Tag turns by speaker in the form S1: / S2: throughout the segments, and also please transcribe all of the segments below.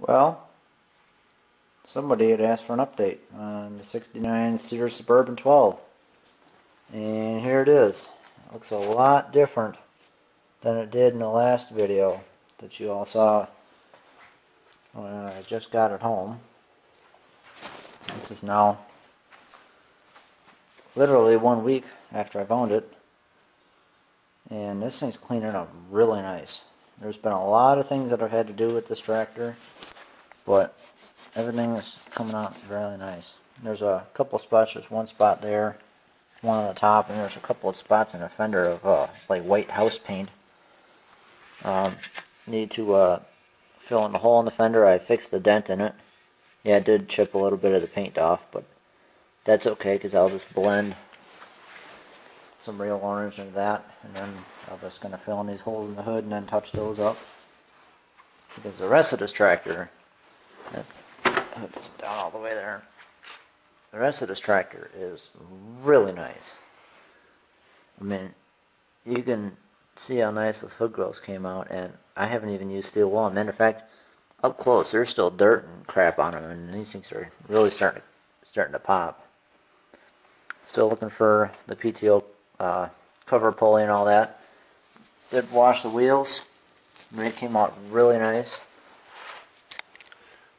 S1: Well, somebody had asked for an update on the '69 Sears Suburban 12. And here it is. It looks a lot different than it did in the last video that you all saw when I just got it home. This is now literally 1 week after I've owned it. And this thing's cleaning up really nice. There's been a lot of things that I've had to do with this tractor, but everything is coming out really nice. There's a couple spots, there's one spot there, one on the top, and there's a couple of spots in the fender of like white house paint. Need to fill in the hole in the fender. I fixed the dent in it. Yeah, it did chip a little bit of the paint off, but that's okay because I'll just blend some real orange into that, and then I'm just going to fill in these holes in the hood and then touch those up. Because the rest of this tractor, it's down all the way there. The rest of this tractor is really nice. I mean, you can see how nice those hood grills came out, and I haven't even used steel wool. Matter of fact, up close, there's still dirt and crap on them, and these things are really starting to pop. Still looking for the PTO cover pulley and all that. Did wash the wheels. They came out really nice.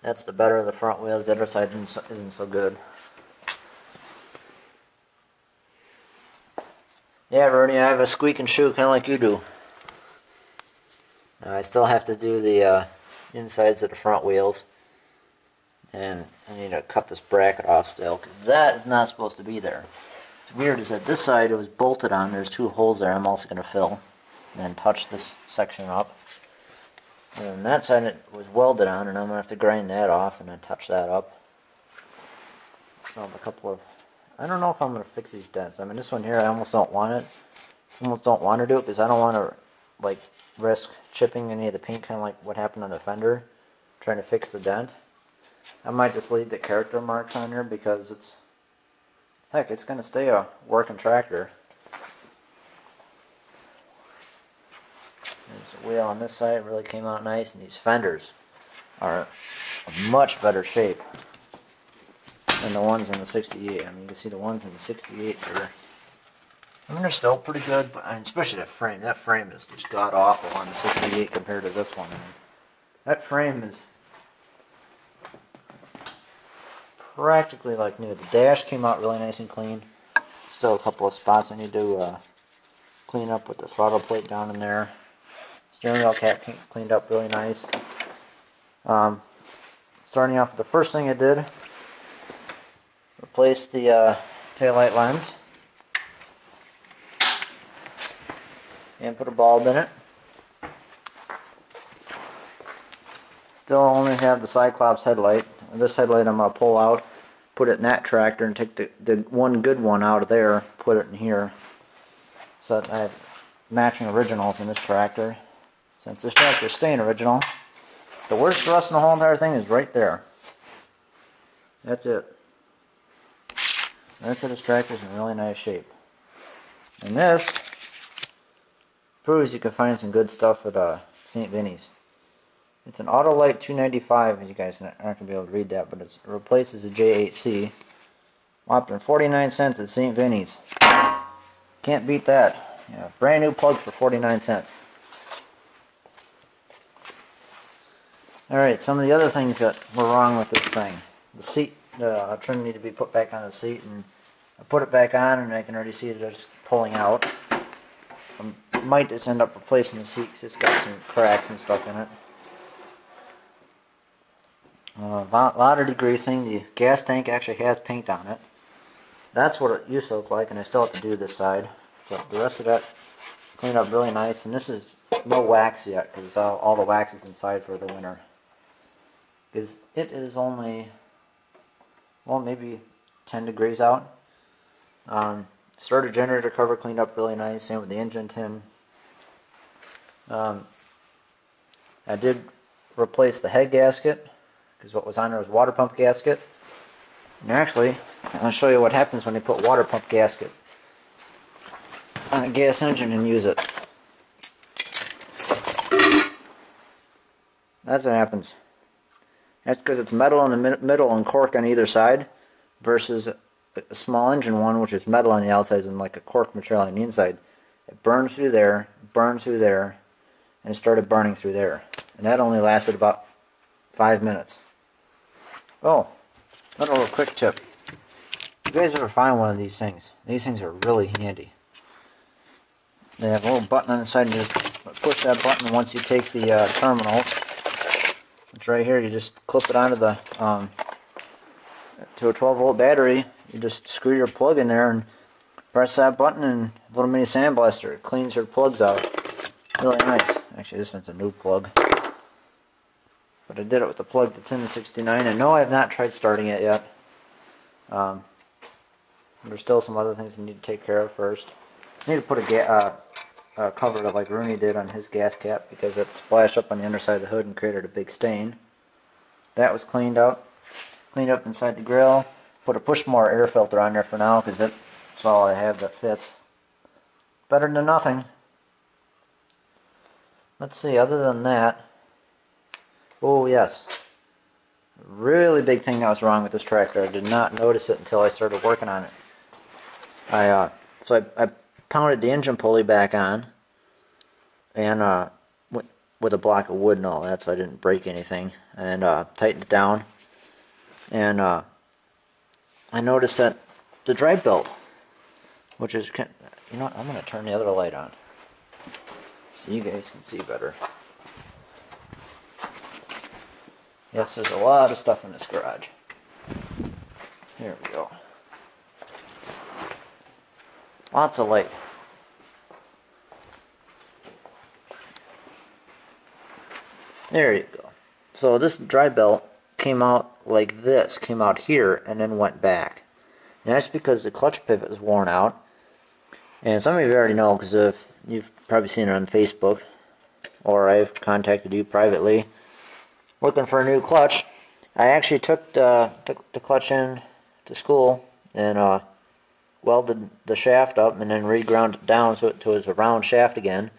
S1: That's the better of the front wheels. The other side isn't so good. Yeah, Bernie, I have a squeaking shoe kind of like you do. I still have to do the insides of the front wheels. And I need to cut this bracket off still, because that is not supposed to be there. It's weird is that this side it was bolted on. There's two holes there I'm also going to fill. And then touch this section up. And that side it was welded on, and I'm going to have to grind that off and then touch that up. So I have a couple of... I don't know if I'm going to fix these dents. I mean, this one here, I almost don't want it. I almost don't want to do it because I don't want to, like, risk chipping any of the paint, kind of like what happened on the fender, trying to fix the dent. I might just leave the character marks on here because it's... Heck, it's going to stay a working tractor. There's a wheel on this side, really came out nice, and these fenders are in much better shape than the ones in the 68. I mean, you can see the ones in the 68 are, I mean, they're still pretty good, but especially that frame. That frame is just god-awful on the 68 compared to this one. I mean, that frame is practically like new. The dash came out really nice and clean. Still a couple of spots I need to clean up with the throttle plate down in there. Steering wheel cap cleaned up really nice. Starting off with the first thing I did, replaced the taillight lens and put a bulb in it. Still only have the Cyclops headlight. This headlight I'm going to pull out, put it in that tractor, and take the one good one out of there, put it in here. So that I have matching originals in this tractor. Since this tractor is staying original, the worst rust in the whole entire thing is right there. That's it. The rest of this tractor is in really nice shape. And this proves you can find some good stuff at St. Vinny's. It's an Autolite 295, and you guys aren't going to be able to read that, but it replaces a J8C. Whopping 49 cents at St. Vinny's. Can't beat that. Yeah, brand new plug for 49 cents. Alright, some of the other things that were wrong with this thing. The seat, the trim needed to be put back on the seat, and I put it back on, and I can already see it just pulling out. I might just end up replacing the seat because it's got some cracks and stuff in it. A lot of degreasing. The gas tank actually has paint on it. That's what it used to look like, and I still have to do this side. But the rest of that cleaned up really nice, and this is no wax yet because all the wax is inside for the winter. Because it is only, well, maybe 10 degrees out. Starter generator cover cleaned up really nice, same with the engine tin. I did replace the head gasket, because what was on there was water pump gasket. And actually, I'll show you what happens when they put water pump gasket on a gas engine and use it. That's what happens. That's because it's metal in the middle and cork on either side, versus a small engine one, which is metal on the outside and like a cork material on the inside. It burned through there, and it started burning through there. And that only lasted about 5 minutes. Oh, another little quick tip. If you guys ever find one of these things are really handy. They have a little button on the side, and you just push that button once you take the terminals. Which right here, you just clip it onto the to a 12-volt battery. You just screw your plug in there and press that button, and a little mini sandblaster. It cleans your plugs out. Really nice. Actually, this one's a new plug. But I did it with the plug that's in the 69, and no, I have not tried starting it yet. There's still some other things I need to take care of first. I need to put a cover like Rooney did on his gas cap, because it splashed up on the underside of the hood and created a big stain. That was cleaned up inside the grill. Put a Pushmore air filter on there for now, because that's all I have that fits. Better than nothing. Let's see, other than that, oh yes, really big thing that was wrong with this tractor. I did not notice it until I started working on it. So I pounded the engine pulley back on, and with a block of wood and all that, so I didn't break anything, and tightened it down. And I noticed that the drive belt, which is, you know what, I'm going to turn the other light on so you guys can see better. Yes, there's a lot of stuff in this garage. Here we go. Lots of light. There you go. So this drive belt came out like this, came out here, and then went back. And that's because the clutch pivot is worn out. And some of you already know, because if you've probably seen it on Facebook, or I've contacted you privately looking for a new clutch. I actually took the clutch in to school and welded the shaft up and then re-ground it down so it was a round shaft again.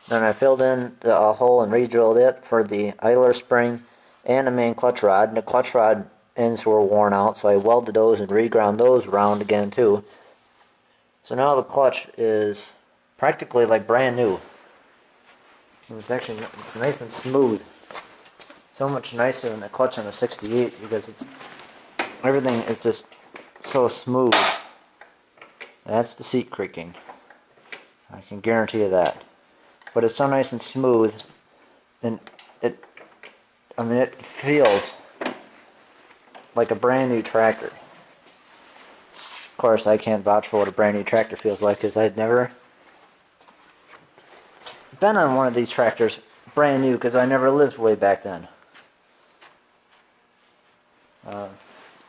S1: Then I filled in the hole and re-drilled it for the idler spring and the main clutch rod. And the clutch rod ends were worn out, so I welded those and re-ground those round again too. So now the clutch is practically like brand new. It's actually nice and smooth. So much nicer than the clutch on the 68, because everything is just so smooth. That's the seat creaking. I can guarantee you that. But it's so nice and smooth, and it feels like a brand new tractor. Of course, I can't vouch for what a brand new tractor feels like, because I've never been on one of these tractors brand new, because I never lived way back then.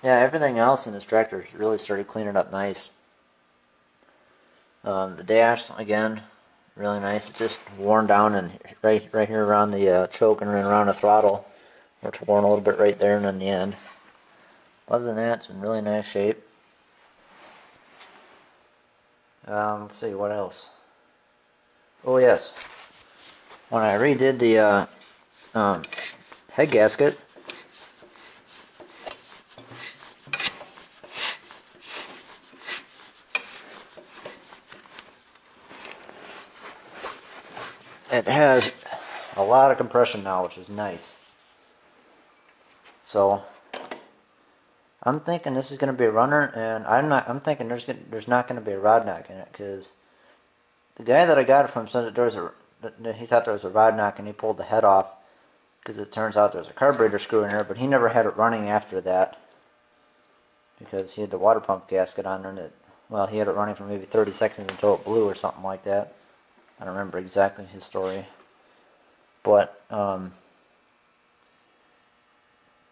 S1: Yeah, everything else in this tractor really started cleaning up nice. The dash, again, really nice. It's just worn down and right here around the choke and around the throttle, which worn a little bit right there and on the end. Other than that, it's in really nice shape. Let's see, what else? Oh yes, when I redid the head gasket, it has a lot of compression now, which is nice. So I'm thinking this is going to be a runner, and I'm thinking there's not going to be a rod knock in it, because the guy that I got it from said that he thought there was a rod knock, and he pulled the head off, because it turns out there's a carburetor screw in there, but he never had it running after that, because he had the water pump gasket on there, and well, he had it running for maybe 30 seconds until it blew or something like that. I don't remember exactly his story, but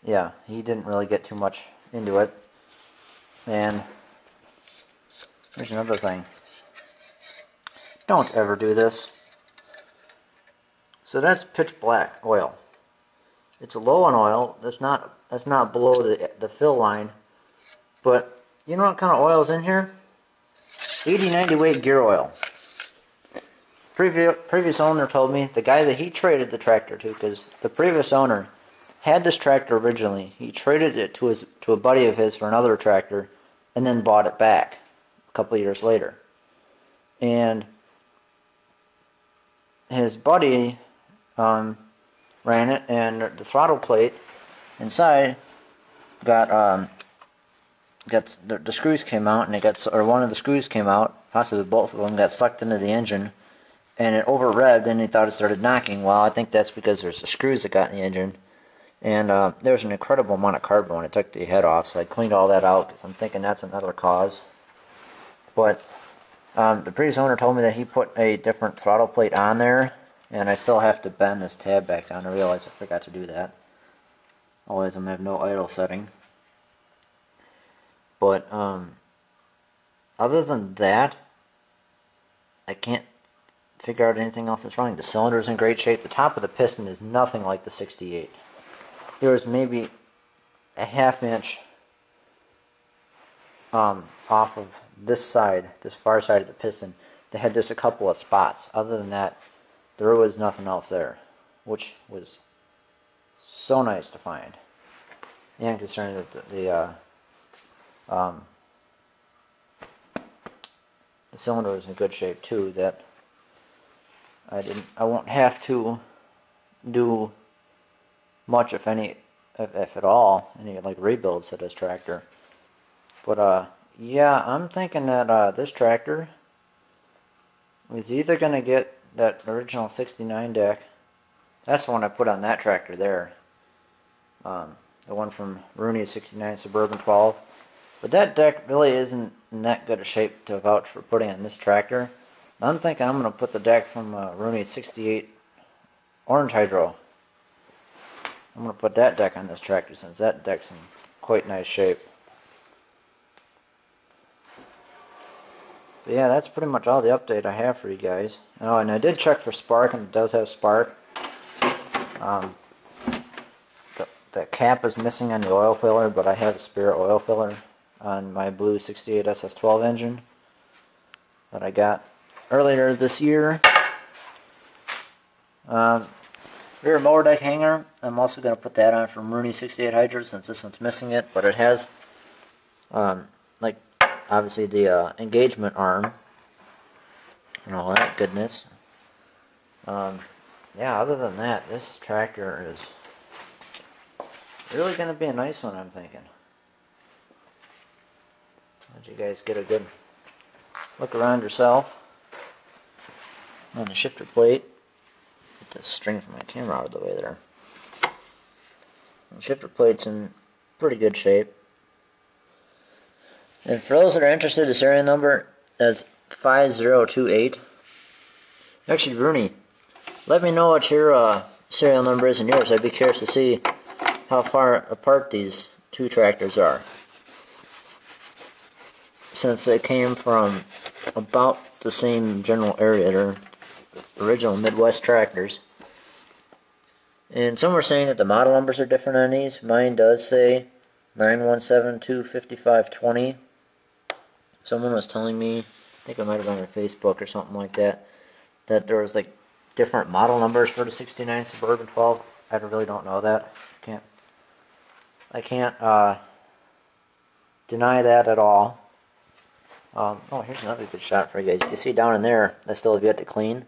S1: yeah, he didn't really get too much into it. And here's another thing. Don't ever do this. So that's pitch black oil. It's low on oil. That's not below the fill line. But you know what kind of oil is in here? 80-90 weight gear oil. Previous owner told me, the guy that he traded the tractor to, because the previous owner had this tractor originally. He traded it to a buddy of his for another tractor, and then bought it back a couple of years later. And his buddy ran it, and the throttle plate inside got the screws came out, and one of the screws came out, possibly both of them got sucked into the engine, and it over revved, and he thought it started knocking. Well, I think that's because there's the screws that got in the engine, and there was an incredible amount of carbon when it took the head off, so I cleaned all that out because I'm thinking that's another cause. But the previous owner told me that he put a different throttle plate on there, and I still have to bend this tab back down. I realized I forgot to do that. Otherwise, I'm going to have no idle setting. But other than that, I can't figure out anything else that's wrong. The cylinder's in great shape. The top of the piston is nothing like the 68. There was maybe a ½ inch off of this side, this far side of the piston, that had just a couple of spots. Other than that, there was nothing else there, which was so nice to find. And concerning that the cylinder is in good shape too, that I won't have to do much, if any, if at all, any like rebuilds to this tractor. But yeah, I'm thinking that this tractor is either going to get that original 69 deck. That's the one I put on that tractor there. The one from Rooney's 69 Suburban 12. But that deck really isn't in that good a shape to vouch for putting on this tractor. I'm thinking I'm going to put the deck from Rooney's 68 Orange Hydro. I'm going to put that deck on this tractor since that deck's in quite nice shape. But yeah, that's pretty much all the update I have for you guys. Oh, and I did check for spark, and it does have spark. The cap is missing on the oil filler, but I have a spare oil filler on my blue 68 SS12 engine that I got earlier this year. Rear motor deck hanger, I'm also going to put that on from Rooney 68 Hydro since this one's missing it, but it has like obviously the engagement arm and all that goodness. Yeah, other than that, this tractor is really going to be a nice one, I'm thinking. Let you guys get a good look around yourself on the shifter plate. Get this string from my camera out of the way there. The shifter plate's in pretty good shape. And for those that are interested, the serial number is 5028. Actually, Rooney, let me know what your serial number is in yours. I'd be curious to see how far apart these two tractors are, since they came from about the same general area. They're original Midwest tractors. And some were saying that the model numbers are different on these. Mine does say 917-255-20. Someone was telling me, I think it might have been on Facebook or something like that, that there was like different model numbers for the 69 Suburban 12. I really don't know that. I can't deny that at all. Oh, here's another good shot for you guys. You can see down in there, I still have yet to clean.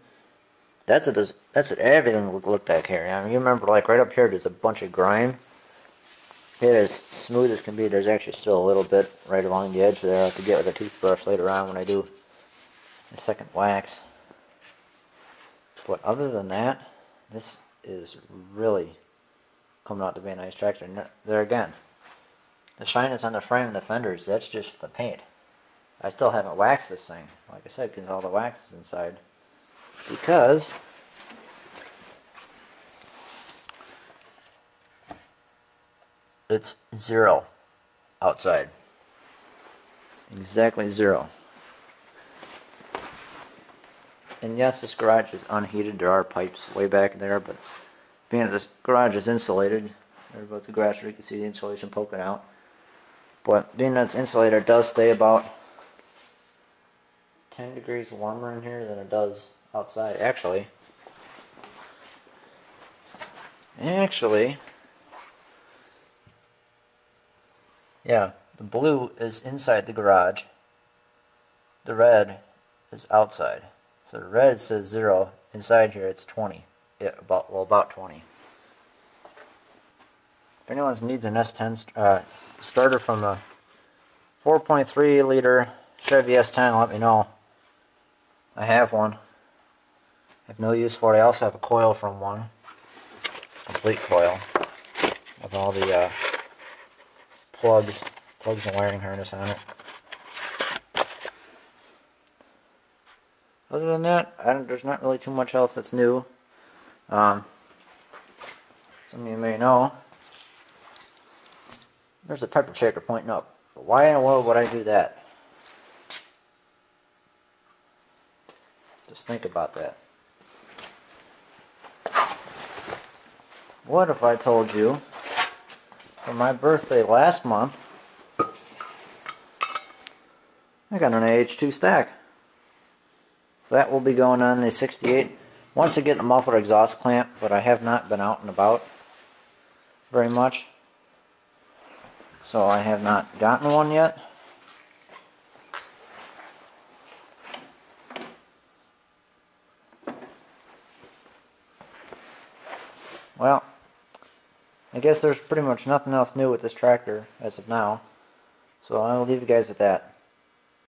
S1: That's what everything looked like here. I mean, you remember, like right up here, there's a bunch of grime. It is smooth as can be. There's actually still a little bit right along the edge there. I have to get with a toothbrush later on when I do a second wax. But other than that, this is really coming out to be a nice tractor. And there again, the shine that's on the frame and the fenders, that's just the paint. I still haven't waxed this thing, like I said, because all the wax is inside. Because it's 0 outside. Exactly 0. And yes, this garage is unheated. There are pipes way back there, but being that this garage is insulated, there's both the garage where you can see the insulation poking out. But being that it's insulated, it does stay about 10 degrees warmer in here than it does outside. Actually, Yeah, the blue is inside the garage. The red is outside. So the red says 0. Inside here it's 20. Yeah, about 20. If anyone needs an S10 starter from a 4.3 liter Chevy S10, let me know. I have one. I have no use for it. I also have a coil from one. Complete coil. With all the plugs and wiring harness on it. Other than that, there's not really too much else that's new. Some of you may know, there's a pepper shaker pointing up. But why in the world would I do that? Just think about that. What if I told you, for my birthday last month, I got an AH2 stack. That will be going on the 68. Once I get the muffler exhaust clamp, but I have not been out and about very much. So I have not gotten one yet. Well, I guess there's pretty much nothing else new with this tractor as of now. So I will leave you guys with that.